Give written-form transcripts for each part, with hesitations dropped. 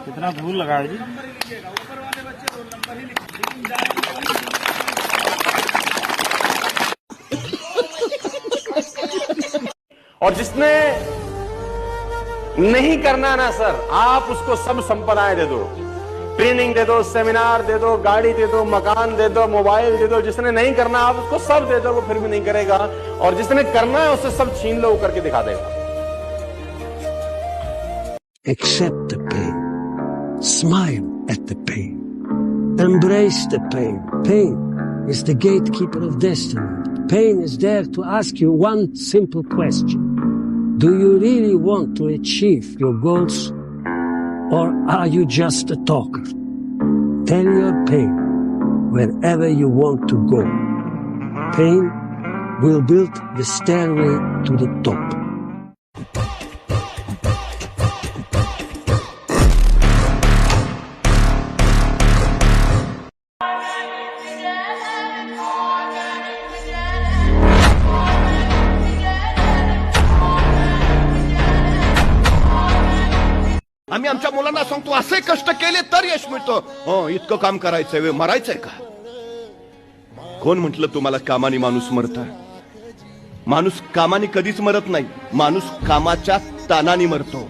कितना धूल लगा है जी। और जिसने नहीं करना ना सर, आप उसको सब संपदाएं दे दो, ट्रेनिंग दे दो, सेमिनार दे दो, गाड़ी दे दो, मकान दे दो, मोबाइल दे दो। जिसने नहीं करना आप उसको सब दे दो, वो फिर भी नहीं करेगा। और जिसने करना है उससे सब छीन लो, वो करके दिखा देगा। Accept the pain. Smile at the pain. Embrace the pain. Pain is the gatekeeper of destiny. Pain is there to ask you one simple question. Do you really want to achieve your goals, or are you just a talker? Tell your pain wherever you want to go. Pain will build the stairway to the top. आम्ही आमच्या मुलांना सांगतो असे कष्ट केले तर यश मिळतं. हो, इतकं काम करायचंय वे, मरायचंय का? कोण म्हटलं तुम्हाला कामाने माणूस मरतं? माणूस कामाने कधीच मरत नाही. माणूस कामाच्या ताणाने मरतो.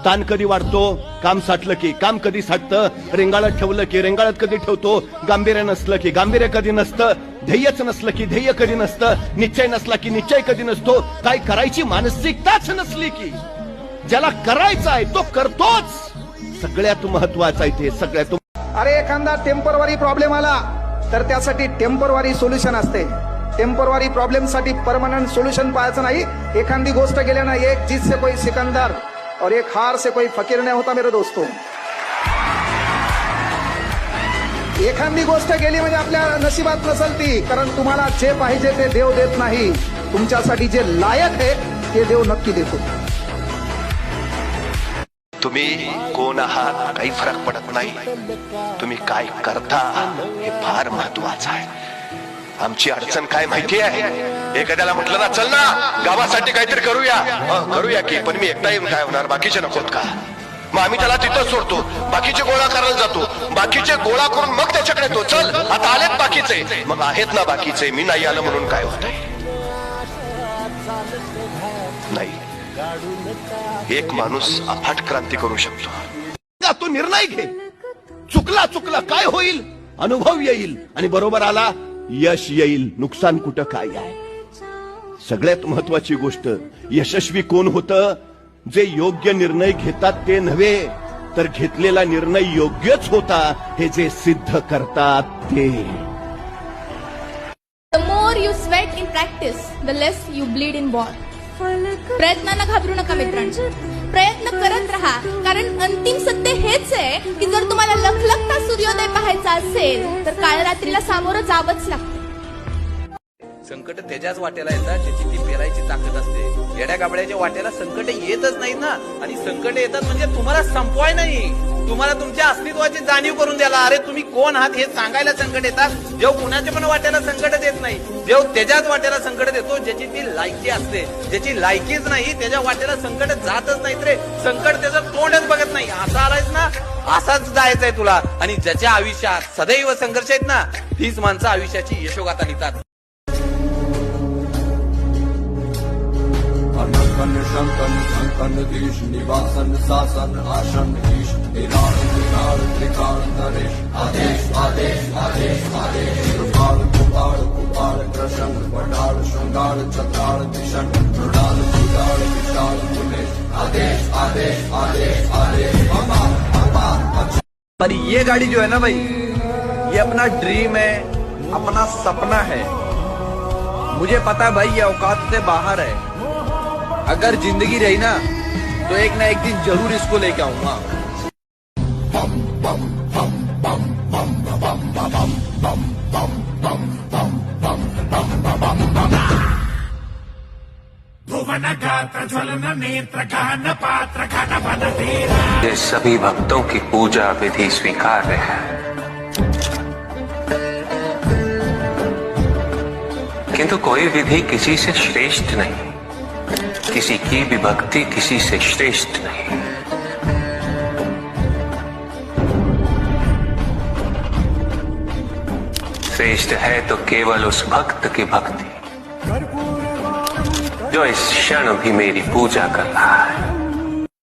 ताण कधी वाढतो? काम साठलं की. काम कधी साठतं? रेंगाळत ठेवलं की. रेंगाळत कधी ठेवतो? गांभीर्य नसलं की. गांभीर्य कधी नसतं? ध्येयच नसलं की. ध्येय कधी नसतं? निश्चय नसला की निश्चय कधी नसतो? काय करायची मानसिकताच नसली की. ज्याला करायचं आहे तो करतोच. सगळ्यात महत्वाचं आहे ते. सगळ्यात. अरे एखादा टेम्पररी प्रॉब्लेम आला तर त्यासाठी टेम्पररी सोल्युशन असते. टेम्पररी प्रॉब्लेम साठी परमनंट सोल्युशन पाहायचं नाही. एखादी गोष्ट गेल्यानं एक जीत से कोई सिकंदर और एक हार से कोई फकीर नहीं होता मेरे दोस्तों. एखादी गोष्ट गेली म्हणजे आपल्या नशिबात नसेल ती. कारण तुम्हाला जे पाहिजे ते देव देत नाही. तुमच्यासाठी जे लायक आहे ते देव नक्की देतो. तुम्ही कोण आहात काही फरक पडत नाही. तुम्ही काय करता हे फार महत्वाचं आहे. आमची अडचण काय माहिती आहे? एखाद्याला म्हटलं ना, चल ना गावासाठी काहीतरी करूया. करूया की, पण मी एकटा येऊन काय होणार? बाकीचे नकोत का? मग आम्ही त्याला तिथं सोडतो. बाकीचे गोळा करायला जातो. बाकीचे गोळा करून मग त्याच्याकडे येतो. चल आता आलेत बाकीचे. मग आहेत ना बाकीचे, मी नाही आलं म्हणून काय होत आहे? नाही, एक माणूस अफाट क्रांती करू शकतो. तो निर्णय घे. चुकला काय होईल? अनुभव येईल आणि बरोबर आला यश येईल. नुकसान कुठं काय आहे? सगळ्यात महत्वाची गोष्ट, यशस्वी कोण होतं? जे योग्य निर्णय घेतात ते नव्हे, तर घेतलेला निर्णय योग्यच होता हे जे सिद्ध करतात ते. The more you sweat in practice, the less you bleed in war. प्रयत्नांना घाबरू नका मित्रांनो. प्रयत्न करत राहा. कारण अंतिम सत्य हेच आहे की जर तुम्हाला लखलखता सूर्योदय पाहायचा असेल तर काळ रात्रीला सामोरं जावंच लागतं. संकट त्याच्याच वाट्याला येतात ज्याची ती पेरायची ताकद असते. येड्या गाबड्याच्या वाट्याला संकट येतच नाही ना. आणि संकट येतात म्हणजे तुम्हाला संपवाय नाही, तुम्हाला तुमच्या अस्तित्वाची जाणीव करून द्यायला. अरे तुम्ही कोण आहात हे सांगायला संकट येतात. देव कुणाच्या पण वाट्याला संकट देत नाही. देव त्याच्याच वाट्याला संकट देतो ज्याची ती लायकी असते. ज्याची लायकीच नाही त्याच्या वाट्याला संकट जातच नाही रे. संकट त्याचं तोंडच बघत नाही. असा आलायस ना, असाच जायचंय तुला. आणि ज्याच्या आयुष्यात सदैव संघर्ष आहेत ना, तीच माणसं आयुष्याची यशोगाथा लिहितात. शंकन शंकन देश निवासन शासन आसन ईश निराल त्रिकाल त्रिकाल नरेश आदेश आदेश आदेश आदेश कृपाल कुपाल कुपाल कृष्ण वडाल शृंगार चक्राल दिशन मृणाल कुडाल विशाल मुनेश आदेश आदेश आदेश आदेश अपार. पर ये गाड़ी जो है ना भाई, ये अपना ड्रीम है, अपना सपना है. मुझे पता है भाई ये औकात से बाहर है. अगर जिंदगी रही ना तो एक ना एक दिन जरूर इसको लेके आऊंगा. ये सभी भक्तों की पूजा विधि स्वीकार्य है, किंतु कोई विधि किसी से श्रेष्ठ नहीं. किसी की भी भक्ति किसी से श्रेष्ठ नहीं. श्रेष्ठ है तो केवल उस भक्त की भक्ति जो इस क्षण भी मेरी पूजा कर रहा है।